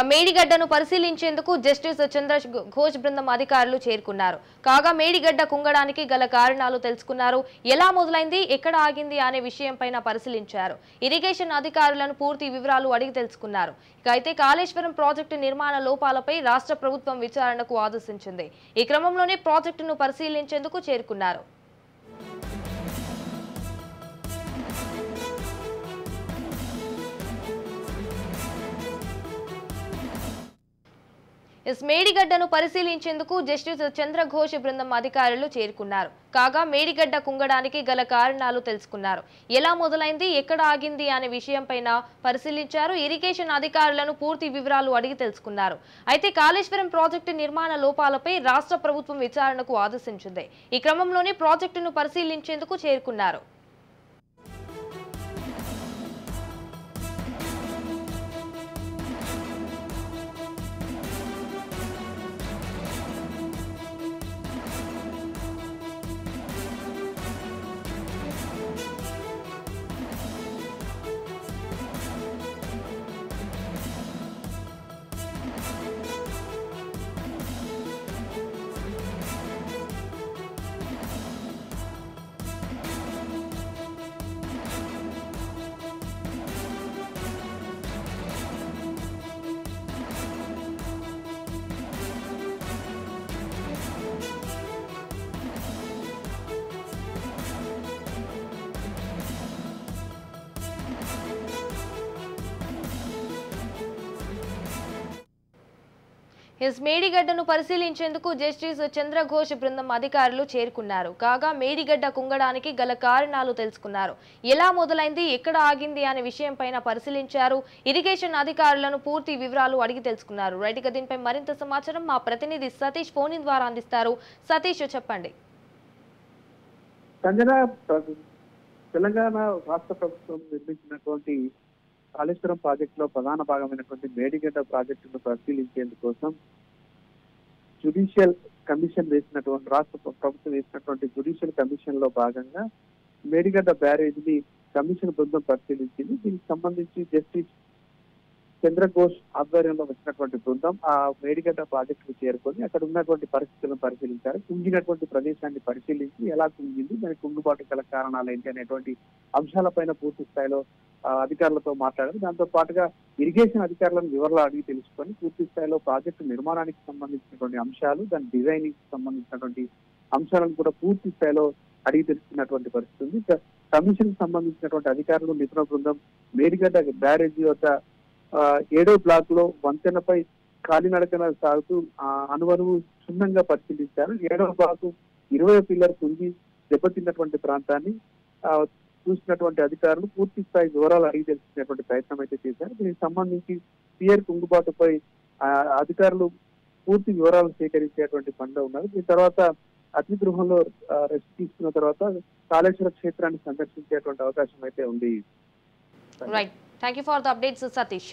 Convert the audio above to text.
మేడిగడ్డను పరిశీలించేందుకు జస్టిస్ చంద్ర ఘోష్ బృందం అధికారులు చేరుకున్నారు. కాగా మేడిగడ్డ కుంగడానికి గల కారణాలు తెలుసుకున్నారు. ఎలా మొదలైంది, ఎక్కడ ఆగింది అనే విషయంపైన పరిశీలించారు. ఇరిగేషన్ అధికారులను పూర్తి వివరాలు అడిగి తెలుసుకున్నారు. అయితే కాళేశ్వరం ప్రాజెక్టు నిర్మాణ లోపాలపై రాష్ట్ర ప్రభుత్వం విచారణకు ఆదేశించింది. ఈ క్రమంలోనే ప్రాజెక్టును పరిశీలించేందుకు చేరుకున్నారు. మేడిగడ్డను పరిశీలించేందుకు జస్టిస్ చంద్ర ఘోష్ బృందం అధికారులు చేరుకున్నారు. కాగా మేడిగడ్డ కుంగడానికి గల కారణాలు తెలుసుకున్నారు. ఎలా మొదలైంది, ఎక్కడ ఆగింది అనే విషయంపైన పరిశీలించారు. ఇరిగేషన్ అధికారులను పూర్తి వివరాలు అడిగి తెలుసుకున్నారు. అయితే కాళేశ్వరం ప్రాజెక్టు నిర్మాణ లోపాలపై రాష్ట్ర ప్రభుత్వం విచారణకు ఆదేశించింది. ఈ క్రమంలోనే ప్రాజెక్టును పరిశీలించేందుకు చేరుకున్నారు. మేడిగడ్డను పరిశీలించేందుకు జస్టిస్ చంద్ర ఘోష్ బృందం అధికారులు చేరుకున్నారు. కాగా మేడిగడ్డ కుంగడానికి గల కారణాలు తెలుసుకున్నారు. ఎలా మొదలైంది, ఎక్కడ ఆగింది అనే విషయంపైన పరిశీలించారు. ఇరిగేషన్ అధికారులను పూర్తి వివరాలు అడిగి తెలుసుకున్నారు. రైట్ గా దీనిపై మరింత సమాచారం మా ప్రతినిధి సతీష్ ఫోన్ ఇన్ ద్వారా అందిస్తారు. సతీష్ చెప్పండి. తెలంగాణ రాష్ట్ర ప్రభుత్వం నిర్మించినటువంటి కాళేశ్వరం ప్రాజెక్టులో ప్రధాన భాగమైనటువంటి మేడిగడ్డ ప్రాజెక్టును పరిశీలించేందుకోసం జ్యుడిషియల్ కమిషన్ వేసినటువంటి రాష్ట్ర ప్రభుత్వం వేసినటువంటి జ్యుడిషియల్ కమిషన్ లో భాగంగా మేడిగడ్డ బ్యారేజ్ కమిషన్ బృందం పరిశీలించింది. దీనికి సంబంధించి జస్టిస్ చంద్ర ఘోష్ ఆధ్వర్యంలో వచ్చినటువంటి బృందం ఆ మేడిగడ్డ ప్రాజెక్టుకు చేరుకొని అక్కడ ఉన్నటువంటి పరిస్థితులను పరిశీలించారు. కుంగినటువంటి ప్రదేశాన్ని పరిశీలించి ఎలా కుంగింది, దానికి కుంగుబాటు గల కారణాలు ఏంటి అనేటువంటి అంశాలపైన పూర్తి స్థాయిలో అధికారులతో మాట్లాడారు. దాంతో పాటుగా ఇరిగేషన్ అధికారులను వివరాలు అడిగి తెలుసుకొని పూర్తి స్థాయిలో ప్రాజెక్టు నిర్మాణానికి సంబంధించినటువంటి అంశాలు, దాని డిజైనింగ్ సంబంధించినటువంటి అంశాలను కూడా పూర్తి స్థాయిలో అడిగి తెలుసుకున్నటువంటి పరిస్థితి ఉంది. కమిషన్ కి సంబంధించినటువంటి అధికారులు నిపుణ బృందం మేడిగడ్డ బ్యారేజీ వద్ద 7వ బ్లాక్ లో వంతెనపై కాలినడకన సాగుతూ అనువనువు క్షుణ్ణంగా పరిశీలించారు. 7వ బ్లాక్ 20వ పిల్లర్ కుంగి దెబ్బతిన్నటువంటి ప్రాంతాన్ని చూసినటువంటి అధికారులు పూర్తి స్థాయి వివరాలు అడిగి తెలుసుకునేటువంటి ప్రయత్నం అయితే చేశారు. దీనికి సంబంధించి పియర్ కుంగుబాటుపై అధికారులు పూర్తి వివరాలు సేకరించేటువంటి పనిలో ఉన్నారు. దీని తర్వాత అతిథి గృహంలో రెస్ట్ తీసుకున్న తర్వాత కాళేశ్వర క్షేత్రాన్ని సందర్శించేటువంటి అవకాశం అయితే ఉంది. Right, thank you for the updates Satish.